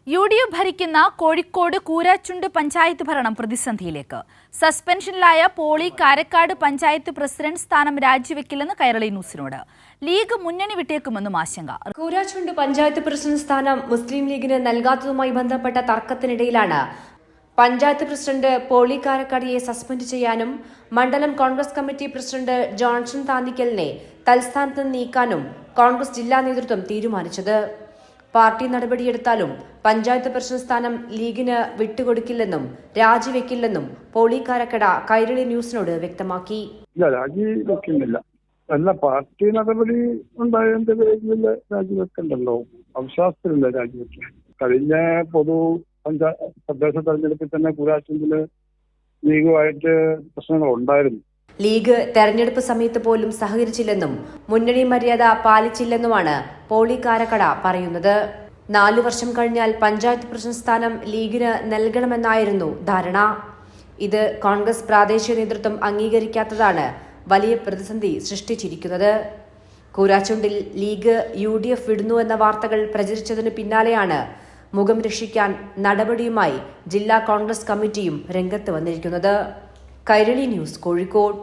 UDF ഭരിക്കുന്ന കോഴിക്കോട് കൂരാച്ചുണ്ട് പഞ്ചായത്ത് ഭരണം പ്രതിസന്ധിയിലേക്ക്. സസ്പെൻഷനിലായ poly Karakkad panchayat president സ്ഥാനം രാജിവെക്കില്ലെന്ന് കൈരളി ന്യൂസിനോട്. ലീഗ് മുന്നണി വിട്ടേക്കുമെന്നും ആശങ്ക. കൂരാച്ചുണ്ട് പഞ്ചായത്ത് പ്രസിഡന്റ് സ്ഥാനം മുസ്ലിം ലീഗിന് നൽകാത്തതുമായി ബന്ധപ്പെട്ട തർക്കത്തിനിടയിലാണ് പഞ്ചായത്ത് പ്രസിഡന്റ് പോളി കാരക്കാടിയെ സസ്പെൻഡ് ചെയ്യാനും മണ്ഡലം കോൺഗ്രസ് കമ്മിറ്റി പ്രസിഡന്റ് ജോൺസൺ താന്നിക്കലിനെ തൽസ്ഥാനത്ത് നീക്കാനും കോൺഗ്രസ് ജില്ലാ നേതൃത്വം തീരുമാനിച്ചത്. പാർട്ടി നടപടിയെടുത്താലും പഞ്ചായത്ത് പ്രസിഡന്റ് സ്ഥാനം ലീഗിന് വിട്ടുകൊടുക്കില്ലെന്നും രാജിവെക്കില്ലെന്നും പോളി കാരക്കട കൈരളി ന്യൂസിനോട് വ്യക്തമാക്കി. രാജിവെക്കുന്നില്ല, അല്ല പാർട്ടി നടപടി ഉണ്ടായതിന്റെ പേരിൽ രാജിവെക്കണ്ടല്ലോ, അവിശ്വാസത്തിലല്ല രാജിവെക്കുക. കഴിഞ്ഞ തദ്ദേശ തെരഞ്ഞെടുപ്പിൽ തന്നെ കൂരാച്ചുണ്ടില് ലീഗുമായിട്ട് പ്രശ്നങ്ങൾ ഉണ്ടായിരുന്നു. ലീഗ് തെരഞ്ഞെടുപ്പ് സമയത്ത് പോലും സഹകരിച്ചില്ലെന്നും മുന്നണി മര്യാദ പാലിച്ചില്ലെന്നുമാണ് പോളി കാരക്കട പറയുന്നത്. 4 വർഷം കഴിഞ്ഞാൽ പഞ്ചായത്ത് പ്രസിഡന്റ് സ്ഥാനം ലീഗിന് നൽകണമെന്നായിരുന്നു ധാരണ. ഇത് കോൺഗ്രസ് പ്രാദേശിക നേതൃത്വം അംഗീകരിക്കാത്തതാണ് വലിയ പ്രതിസന്ധി സൃഷ്ടിച്ചിരിക്കുന്നത്. കൂരാച്ചുണ്ടിൽ ലീഗ് UDF വിടുന്നുവെന്ന വാർത്തകൾ പ്രചരിച്ചതിനു പിന്നാലെയാണ് മുഖം രക്ഷിക്കാൻ നടപടിയുമായി ജില്ലാ കോൺഗ്രസ് കമ്മിറ്റിയും രംഗത്ത് വന്നിരിക്കുന്നത്. കൈരളി ന്യൂസ്, കോഴിക്കോട്.